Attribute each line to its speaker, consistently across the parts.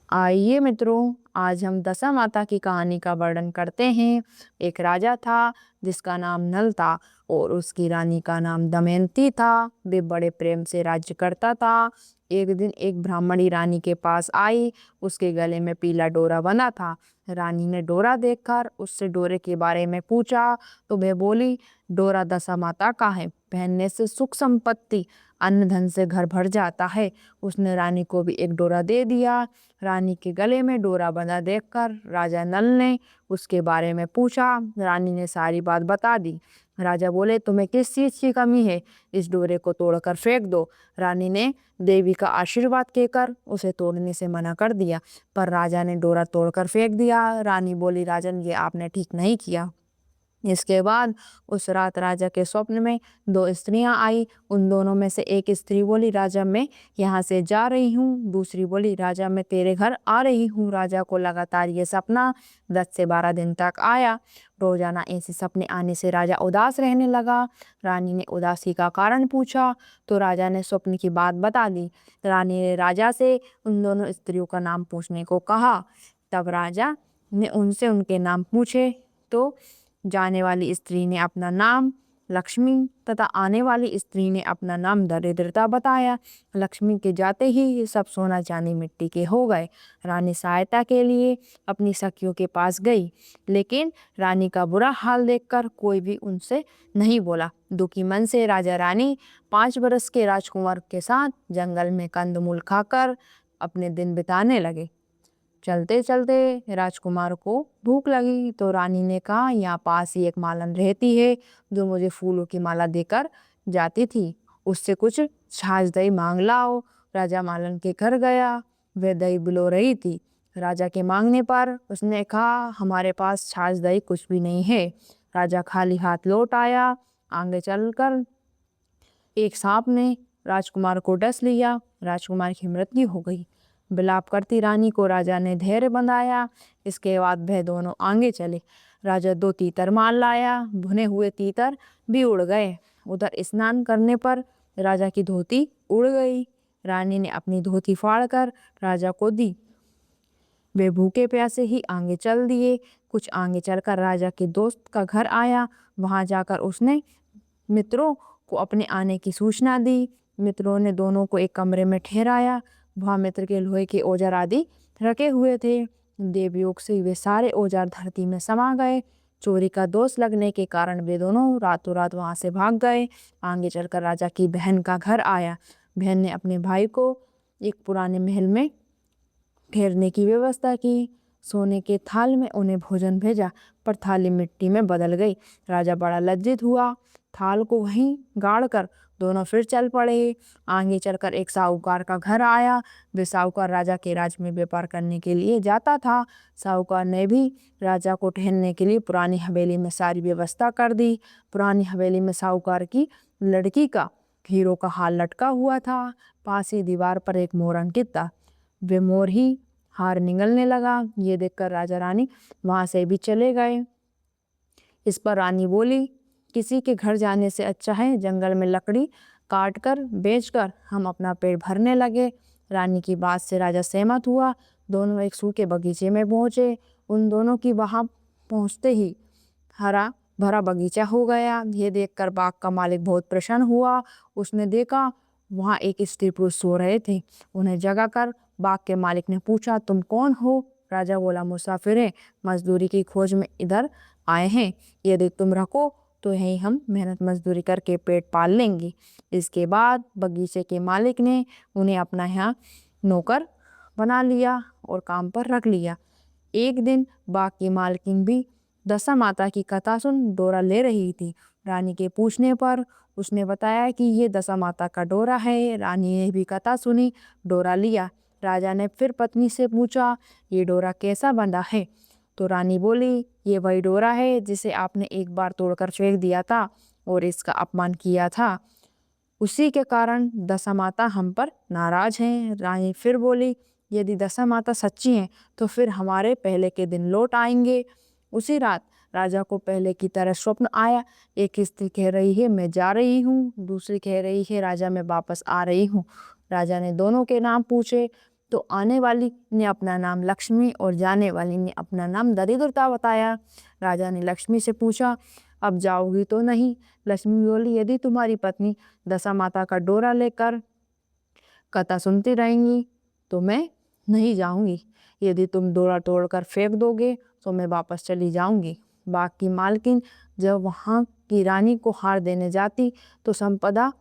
Speaker 1: आइए मित्रों, आज हम दशा माता की कहानी का वर्णन करते हैं। एक राजा था जिसका नाम नल था और उसकी रानी का नाम दमयंती था। वे बड़े प्रेम से राज्य करता था। एक दिन एक ब्राह्मणी रानी के पास आई। उसके गले में पीला डोरा बंधा था। रानी ने डोरा देखकर उससे डोरे के बारे में पूछा तो वह बोली, डोरा दशा माता का है, पहनने से सुख संपत्ति अन्न धन से घर भर जाता है। उसने रानी को भी एक डोरा दे दिया। रानी के गले में डोरा बंधा देखकर राजा नल ने उसके बारे में पूछा। रानी ने सारी बात बता दी। राजा बोले, तुम्हें किस चीज की कमी है, इस डोरे को तोड़कर फेंक दो। रानी ने देवी का आशीर्वाद कहकर उसे तोड़ने से मना कर दिया, पर राजा ने डोरा तोड़कर फेंक दिया। रानी बोली, राजन, ये आपने ठीक नहीं किया। इसके बाद उस रात राजा के स्वप्न में दो स्त्रियां आई। उन दोनों में से एक स्त्री बोली, राजा, मैं यहाँ से जा रही हूँ। दूसरी बोली, राजा, मैं तेरे घर आ रही हूँ। राजा को लगातार ये सपना 10 से 12 दिन तक आया। रोजाना ऐसे सपने आने से राजा उदास रहने लगा। रानी ने उदासी का कारण पूछा तो राजा ने स्वप्न की बात बता दी। रानी ने राजा से उन दोनों स्त्रियों का नाम पूछने को कहा। तब राजा ने उनसे उनके नाम पूछे तो जाने वाली स्त्री ने अपना नाम लक्ष्मी तथा आने वाली स्त्री ने अपना नाम दरिद्रता बताया। लक्ष्मी के जाते ही ये सब सोना चांदी मिट्टी के हो गए। रानी सहायता के लिए अपनी सखियों के पास गई, लेकिन रानी का बुरा हाल देखकर कोई भी उनसे नहीं बोला। दुखी मन से राजा रानी 5 बरस के राजकुमार के साथ जंगल में कंदमूल खाकर अपने दिन बिताने लगे। चलते चलते राजकुमार को भूख लगी तो रानी ने कहा, यहाँ पास ही एक मालन रहती है जो मुझे फूलों की माला देकर जाती थी, उससे कुछ छाछ दही मांग लाओ। राजा मालन के घर गया। वह दही बिलो रही थी। राजा के मांगने पर उसने कहा, हमारे पास छाछ दही कुछ भी नहीं है। राजा खाली हाथ लौट आया। आगे चलकर एक सांप ने राजकुमार को डस लिया। राजकुमार की मृत्यु हो गई। विलाप करती रानी को राजा ने धैर्य बंधाया। इसके बाद वह दोनों आगे चले। राजा 2 तीतर मार लाया। भुने हुए तीतर भी उड़ गए। उधर स्नान करने पर राजा की धोती उड़ गई। रानी ने अपनी धोती फाड़कर राजा को दी। वे भूखे प्यासे ही आगे चल दिए। कुछ आगे चलकर राजा के दोस्त का घर आया। वहां जाकर उसने मित्रों को अपने आने की सूचना दी। मित्रों ने दोनों को एक कमरे में ठहराया। वहां मित्र के लोहे के औजार आदि रखे हुए थे। देवयोग से वे सारे औजार धरती में समा गए। चोरी का दोष लगने के कारण वे दोनों रातों रात वहां से भाग गए। आगे चलकर राजा की बहन का घर आया। बहन ने अपने भाई को एक पुराने महल में ठहरने की व्यवस्था की। सोने के थाल में उन्हें भोजन भेजा, पर थाली मिट्टी में बदल गई। राजा बड़ा लज्जित हुआ। थाल को वहीं गाड़ कर दोनों फिर चल पड़े। आगे चलकर एक साहूकार का घर आया। वे साहूकार राजा के राज में व्यापार करने के लिए जाता था। साहूकार ने भी राजा को ठहरने के लिए पुरानी हवेली में सारी व्यवस्था कर दी। पुरानी हवेली में साहूकार की लड़की का हीरो का हार लटका हुआ था। पास ही दीवार पर एक मोर अंकित था। वे मोर ही हार निगलने लगा। ये देखकर राजा रानी वहां से भी चले गए। इस पर रानी बोली, किसी के घर जाने से अच्छा है जंगल में लकड़ी काट कर बेचकर हम अपना पेट भरने लगे। रानी की बात से राजा सहमत हुआ। दोनों एक सूखे बगीचे में पहुंचे। उन दोनों की वहां पहुंचते ही हरा भरा बगीचा हो गया। ये देखकर बाग का मालिक बहुत प्रसन्न हुआ। उसने देखा वहां एक स्त्री पुरुष सो रहे थे। उन्हें जगाकर बाग के मालिक ने पूछा, तुम कौन हो? राजा बोला, मुसाफिर हैं, मजदूरी की खोज में इधर आए हैं। यदि तुम रखो तो यही हम मेहनत मजदूरी करके पेट पाल लेंगे। इसके बाद बगीचे के मालिक ने उन्हें अपना यहाँ नौकर बना लिया और काम पर रख लिया। एक दिन बाग की मालकिन भी दशा माता की कथा सुन डोरा ले रही थी। रानी के पूछने पर उसने बताया कि ये दशा माता का डोरा है। रानी ने भी कथा सुनी, डोरा लिया। राजा ने फिर पत्नी से पूछा, ये डोरा कैसा बंधा है? तो रानी बोली, ये वही डोरा है जिसे आपने एक बार तोड़कर फेंक दिया था और इसका अपमान किया था। उसी के कारण दशा माता हम पर नाराज हैं। रानी फिर बोली, यदि दशा माता सच्ची हैं तो फिर हमारे पहले के दिन लौट आएंगे। उसी रात राजा को पहले की तरह स्वप्न आया। एक स्त्री कह रही है, मैं जा रही हूँ। दूसरी कह रही है, राजा मैं वापस आ रही हूँ। राजा ने दोनों के नाम पूछे। तो आने वाली ने अपना नाम लक्ष्मी और जाने वाली ने अपना नाम दरिद्रता बताया। राजा ने लक्ष्मी से पूछा, अब जाओगी तो नहीं? लक्ष्मी बोली, यदि तुम्हारी पत्नी दशा माता का डोरा लेकर कथा सुनती रहेंगी तो मैं नहीं जाऊंगी। यदि तुम डोरा तोड़कर फेंक दोगे तो मैं वापस चली जाऊंगी। बाग की मालकिन जब वहाँ की रानी को हार देने जाती तो संपदा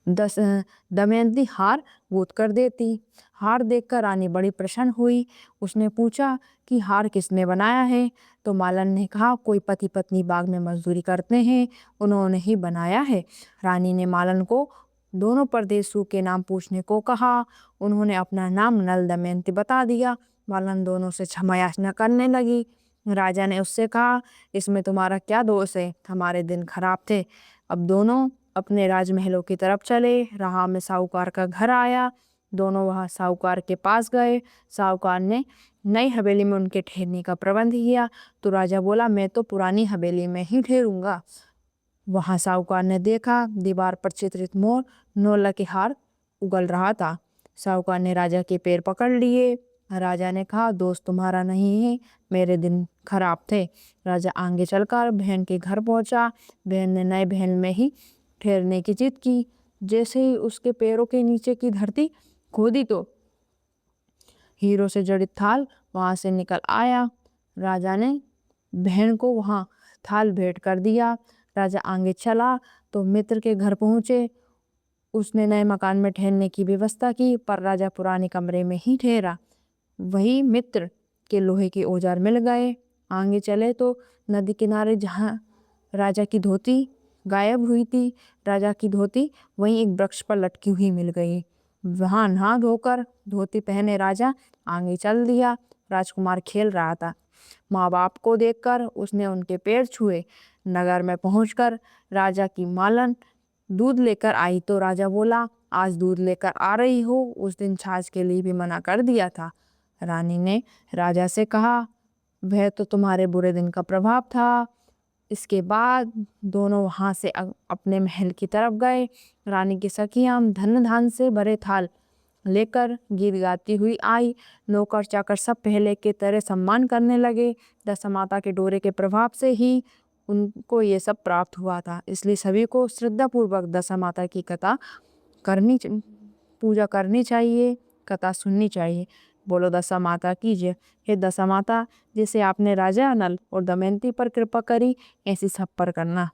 Speaker 1: दमयंती हार गूंथ कर देती। हार देखकर रानी बड़ी प्रसन्न हुई। उसने पूछा कि हार किसने बनाया है? तो मालन ने कहा, कोई पति पत्नी बाग में मजदूरी करते हैं, उन्होंने ही बनाया है। रानी ने मालन को दोनों परदेशों के नाम पूछने को कहा। उन्होंने अपना नाम नल दमयंती बता दिया। मालन दोनों से क्षमा याचना करने लगी। राजा ने उससे कहा, इसमें तुम्हारा क्या दोष है? हमारे दिन खराब थे। अब दोनों अपने राजमहलों की तरफ चले। राह में साहूकार का घर आया। दोनों वहाँ साहूकार के पास गए। साहूकार ने नई हवेली में उनके ठहरने का प्रबंध किया। तो राजा बोला, मैं तो पुरानी हवेली में ही ठहरूंगा। वहाँ साहूकार ने देखा दीवार पर चित्रित मोर नौला के हार उगल रहा था। साहूकार ने राजा के पैर पकड़ लिए। राजा ने कहा, दोस्त तुम्हारा नहीं है, मेरे दिन खराब थे। राजा आगे चलकर बहन के घर पहुंचा। बहन ने नए महल में ही ठहरने की जिद की। जैसे ही उसके पैरों के नीचे की धरती खोदी तो हीरो से जड़ित थाल वहां से निकल आया। राजा ने बहन को वहां थाल भेंट कर दिया। राजा आगे चला तो मित्र के घर पहुंचे। उसने नए मकान में ठहरने की व्यवस्था की, पर राजा पुराने कमरे में ही ठहरा। वही मित्र के लोहे के औजार मिल गए। आगे चले तो नदी किनारे जहाँ राजा की धोती गायब हुई थी, राजा की धोती वहीं एक वृक्ष पर लटकी हुई मिल गई। वहां नहा धोकर धोती पहने राजा आगे चल दिया। राजकुमार खेल रहा था। माँ बाप को देखकर उसने उनके पैर छुए। नगर में पहुंचकर राजा की मालन दूध लेकर आई तो राजा बोला, आज दूध लेकर आ रही हो, उस दिन छाछ के लिए भी मना कर दिया था। रानी ने राजा से कहा, वह तो तुम्हारे बुरे दिन का प्रभाव था। इसके बाद दोनों वहां से अपने महल की तरफ गए। रानी की सखियां धन धान से भरे थाल लेकर गीत गाती हुई आई। नौकर चाकर सब पहले के तरह सम्मान करने लगे। दशा माता के डोरे के प्रभाव से ही उनको ये सब प्राप्त हुआ था। इसलिए सभी को श्रद्धा पूर्वक दशा माता की कथा करनी, पूजा करनी चाहिए, कथा सुननी चाहिए। बोलो दशा माता की जय। हे दशा माता, जैसे आपने राजा नल और दमयंती पर कृपा करी, ऐसी सब पर करना।